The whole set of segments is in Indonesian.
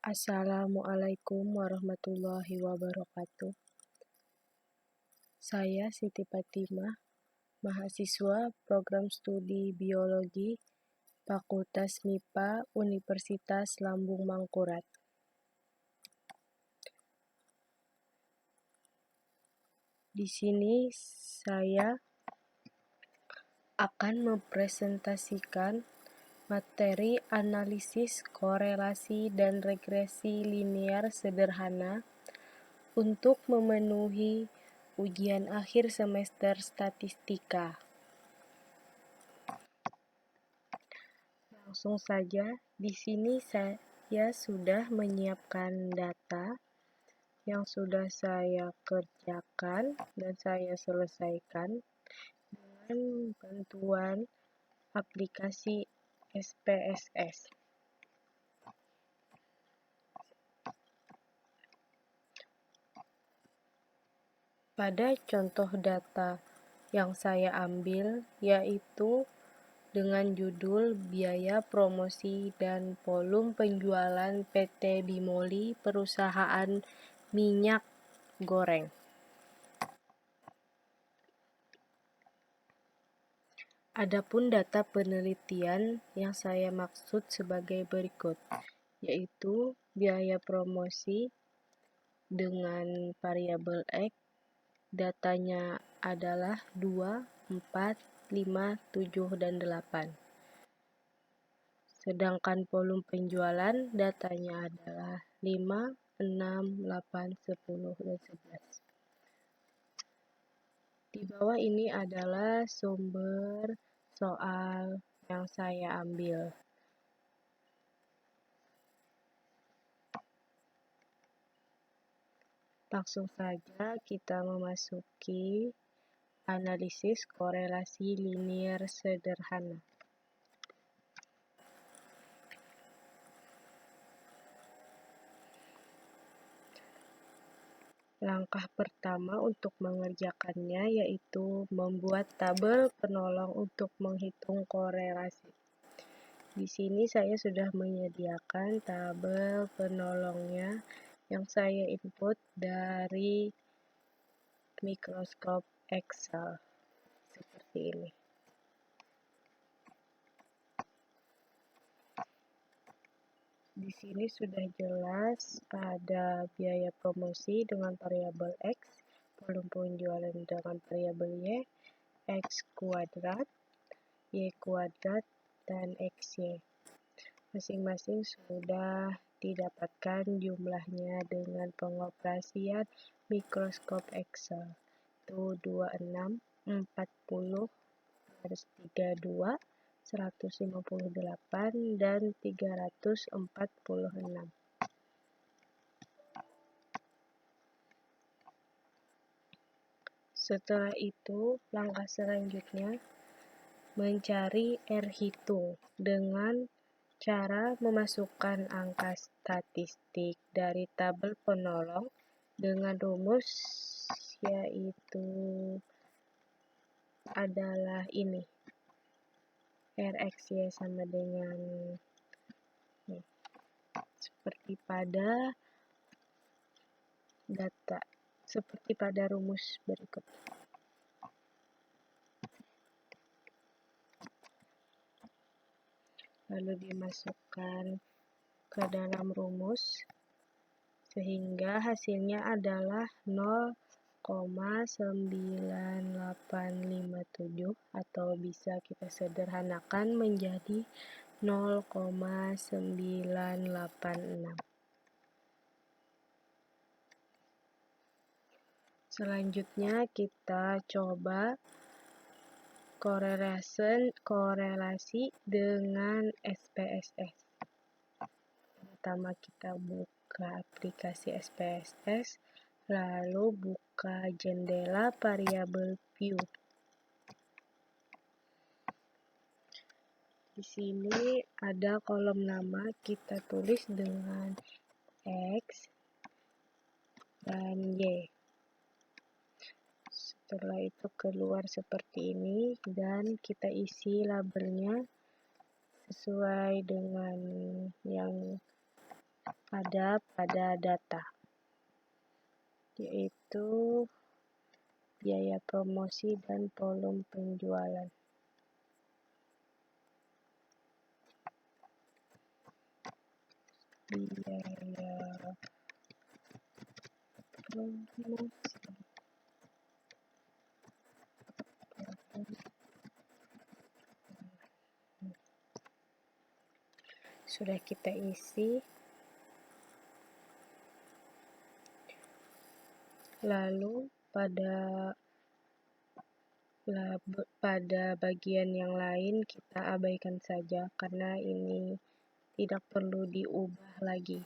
Assalamualaikum warahmatullahi wabarakatuh. Saya Siti Fatimah, mahasiswa Program Studi Biologi Fakultas MIPA Universitas Lambung Mangkurat. Di sini saya akan mempresentasikan materi analisis korelasi dan regresi linear sederhana untuk memenuhi ujian akhir semester statistika. Langsung saja, di sini saya sudah menyiapkan data yang sudah saya kerjakan dan saya selesaikan dengan bantuan aplikasi SPSS. Pada contoh data yang saya ambil yaitu dengan judul biaya promosi dan volume penjualan PT Bimoli perusahaan minyak goreng. Adapun data penelitian yang saya maksud sebagai berikut, yaitu biaya promosi dengan variabel X, datanya adalah 2, 4, 5, 7, dan 8. Sedangkan volume penjualan datanya adalah 5, 6, 8, 10, dan 11. Di bawah ini adalah sumber soal yang saya ambil. Langsung saja kita memasuki analisis korelasi linear sederhana. Langkah pertama untuk mengerjakannya yaitu membuat tabel penolong untuk menghitung korelasi. Di sini saya sudah menyediakan tabel penolongnya yang saya input dari Microsoft Excel seperti ini. Di sini sudah jelas ada biaya promosi dengan variabel X, volume penjualan dengan variabel Y, X kuadrat, Y kuadrat, dan XY. Masing-masing sudah didapatkan jumlahnya dengan pengoperasian Microsoft Excel. Itu 26, 40, 32, 158, dan 346. Setelah itu, langkah selanjutnya mencari R hitung dengan cara memasukkan angka statistik dari tabel penolong dengan rumus yaitu adalah ini. RXY sama dengan seperti pada rumus berikut. Lalu dimasukkan ke dalam rumus sehingga hasilnya adalah 0,9857 atau bisa kita sederhanakan menjadi 0,986. Selanjutnya kita coba korelasi dengan SPSS. Pertama kita buka aplikasi SPSS, lalu buka jendela variabel view. Di sini ada kolom nama, kita tulis dengan X dan Y. Setelah itu keluar seperti ini dan kita isi labelnya sesuai dengan yang ada pada data, yaitu biaya promosi dan volume penjualan. Biaya promosi sudah kita isi. Lalu pada bagian yang lain kita abaikan saja karena ini tidak perlu diubah lagi.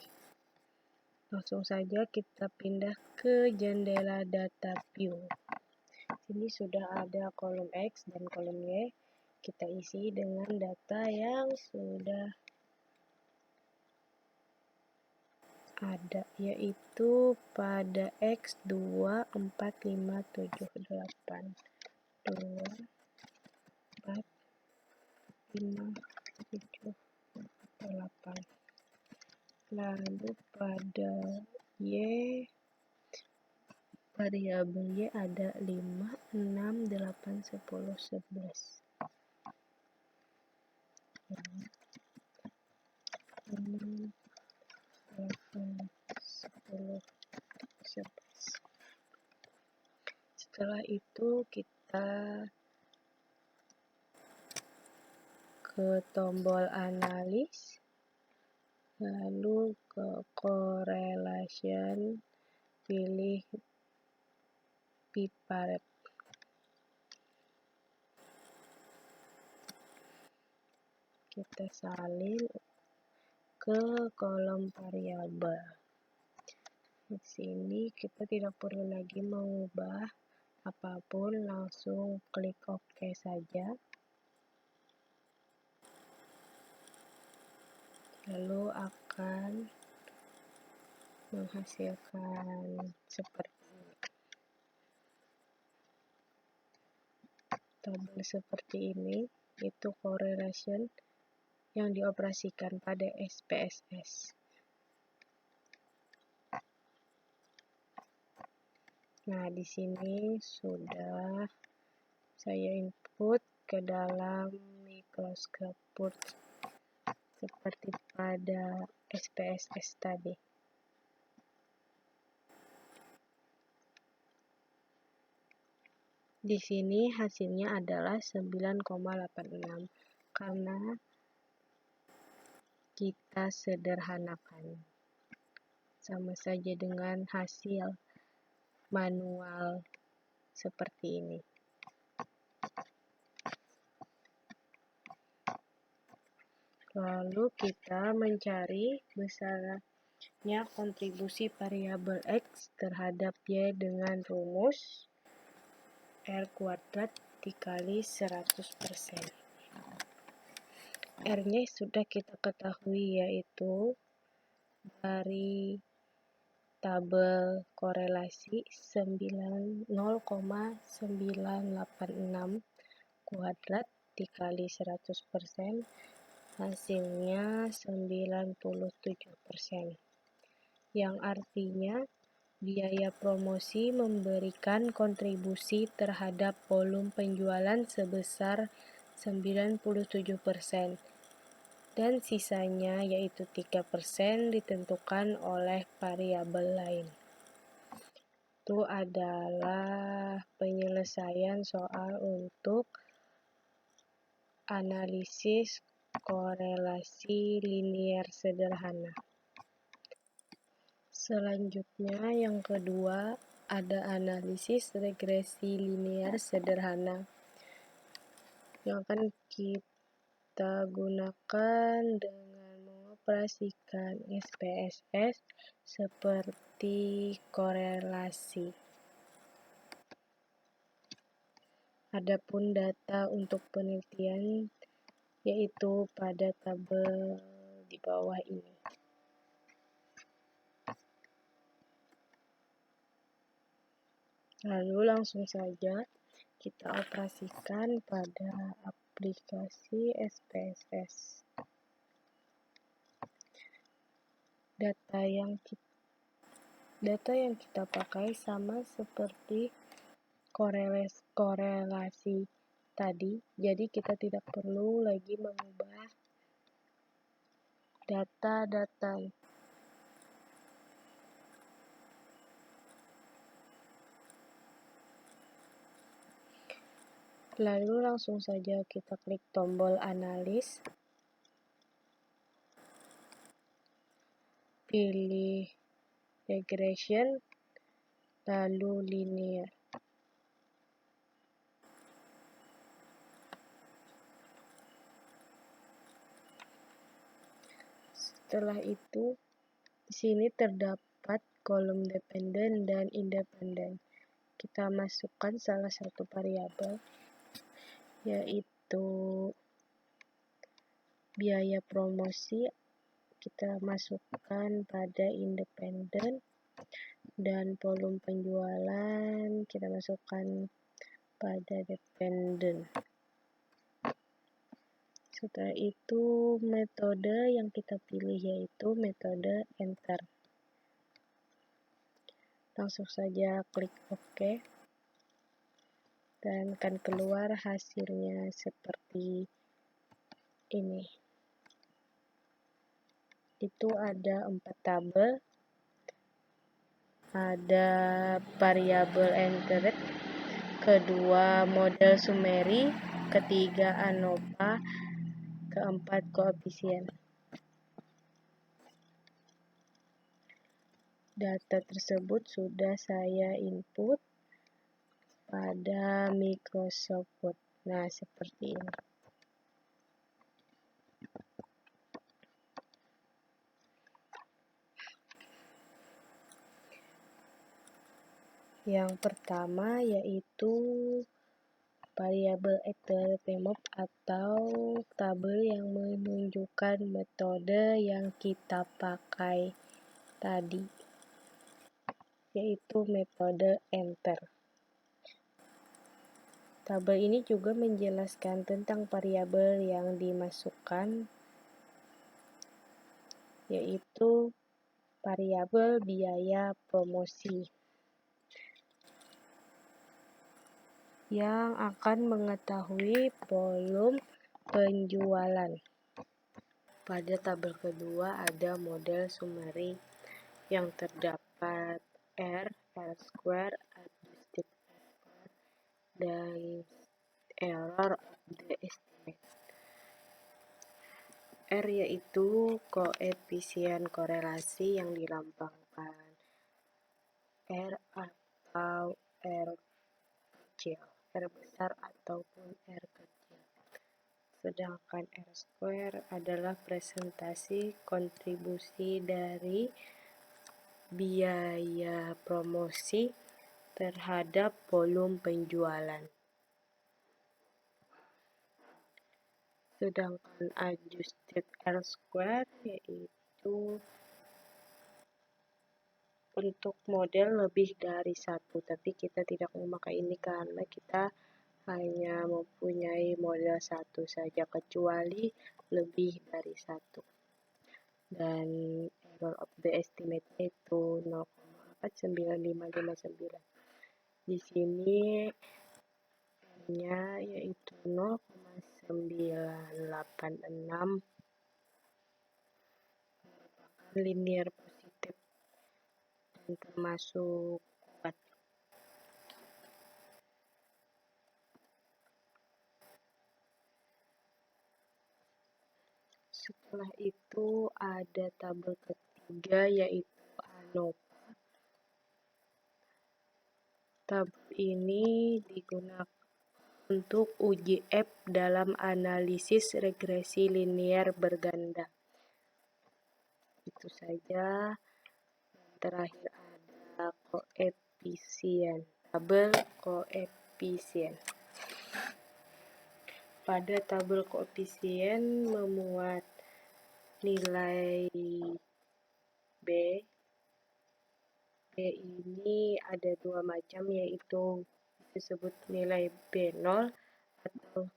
Langsung saja kita pindah ke jendela data view. Sini sudah ada kolom X dan kolom Y. Kita isi dengan data yang sudah ada, yaitu pada X 2, 4, 5, 7, 8. 2, 4, 5, 7, 8. Lalu pada Y, variabel Y ada 5, 6, 8, 10, 11. 6, 8, 10, 11. Setelah itu kita ke tombol analis, lalu ke correlation, pilih p-paret. Kita salin ke kolom variabel. Di sini kita tidak perlu lagi mengubah apapun, langsung klik OK saja. Lalu akan menghasilkan seperti ini. Tabel seperti ini itu correlation yang dioperasikan pada SPSS. Nah, di sini sudah saya input ke dalam Microscope seperti pada SPSS tadi. Di sini hasilnya adalah 9,86 karena kita sederhanakan. Sama saja dengan hasil manual seperti ini. Lalu kita mencari besarnya kontribusi variabel X terhadap Y dengan rumus R kuadrat dikali 100%. R-nya sudah kita ketahui, yaitu dari tabel korelasi 0,986 kuadrat dikali 100%, hasilnya 97%, yang artinya biaya promosi memberikan kontribusi terhadap volume penjualan sebesar 97%, dan sisanya yaitu 3% ditentukan oleh variabel lain. Itu adalah penyelesaian soal untuk analisis korelasi linier sederhana. Selanjutnya yang kedua ada analisis regresi linier sederhana yang akan kita gunakan dengan mengoperasikan SPSS seperti korelasi. Adapun data untuk penelitian yaitu pada tabel di bawah ini. Lalu langsung saja kita operasikan pada aplikasi SPSS. data yang kita pakai sama seperti korelasi tadi, jadi kita tidak perlu lagi mengubah data-data. Lalu langsung saja kita klik tombol analis, pilih regression, lalu linear. Setelah itu, di sini terdapat kolom dependen dan independen. Kita masukkan salah satu variabel, yaitu biaya promosi. Kita masukkan pada independen, dan volume penjualan kita masukkan pada dependen. Setelah itu, metode yang kita pilih yaitu metode enter. Langsung saja klik OK, dan akan keluar hasilnya seperti ini. Itu ada 4 tabel, ada variabel entered, kedua model summary, ketiga ANOVA, keempat koefisien. Data tersebut sudah saya input pada Microsoft Word. Nah, seperti ini. Yang pertama yaitu variabel iterate atau tabel yang menunjukkan metode yang kita pakai tadi, yaitu metode enter. Tabel ini juga menjelaskan tentang variabel yang dimasukkan, yaitu variabel biaya promosi yang akan mengetahui volume penjualan. Pada tabel kedua ada model summary yang terdapat R, R square, adjusted R, dan error of the estimate. R yaitu koefisien korelasi yang dilambangkan R atau R kecil, R besar ataupun R kecil. Sedangkan R square adalah presentasi kontribusi dari biaya promosi terhadap volume penjualan. Sedangkan adjusted R square yaitu untuk model lebih dari satu, tapi kita tidak memakai ini karena kita hanya mempunyai model satu saja, kecuali lebih dari satu. Dan error of the estimate itu 0,49559. Di sini nya yaitu 0,986, linear positif dan termasuk kuat. Setelah itu ada tabel ketiga yaitu ANOVA. Tabel ini digunakan untuk uji F dalam analisis regresi linear berganda. Itu saja. Terakhir ada koefisien, tabel koefisien. Pada tabel koefisien memuat nilai B. B ini ada dua macam, yaitu disebut nilai B0 atau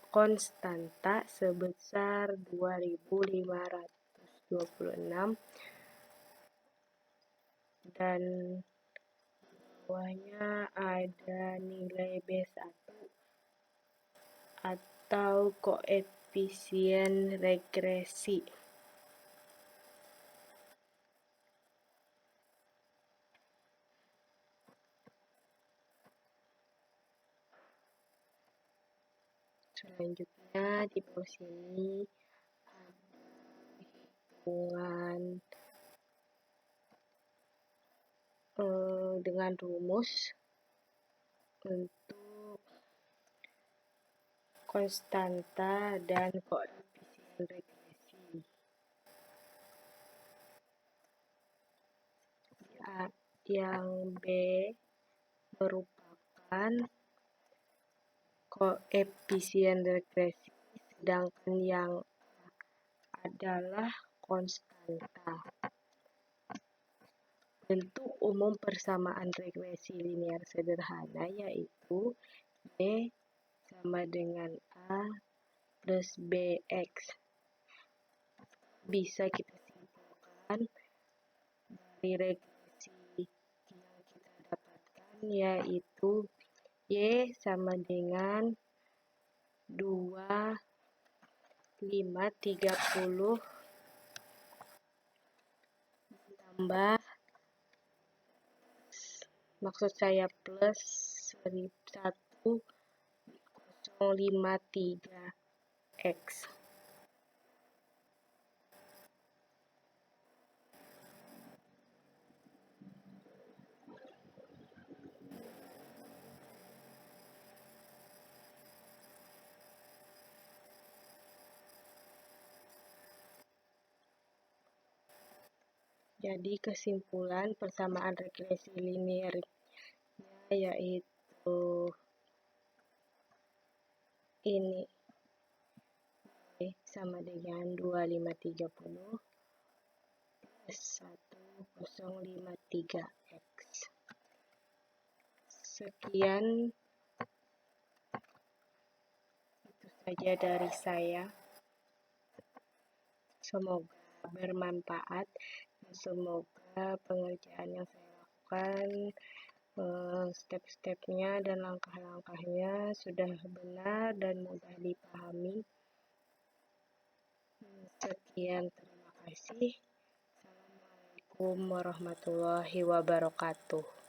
konstanta sebesar 2500. 26, dan bawahnya ada nilai B1 atau koefisien regresi. Selanjutnya di bawah sini ada hitungan dengan rumus untuk konstanta dan koefisien regresi. Yang B merupakan koefisien regresi, sedangkan yang A adalah konstanta. Bentuk umum persamaan regresi linear sederhana yaitu B sama dengan A plus BX. Bisa kita simpulkan dari regresi yang kita dapatkan yaitu Y sama dengan 2, 5, 30 tambah, maksud saya plus 1053X. Jadi kesimpulan persamaan regresi linearnya yaitu ini sama dengan 2530 plus 1053X. Sekian, itu saja dari saya. Semoga bermanfaat. Semoga pengerjaan yang saya lakukan, step-stepnya dan langkah-langkahnya sudah benar dan mudah dipahami. Sekian, terima kasih. Assalamualaikum warahmatullahi wabarakatuh.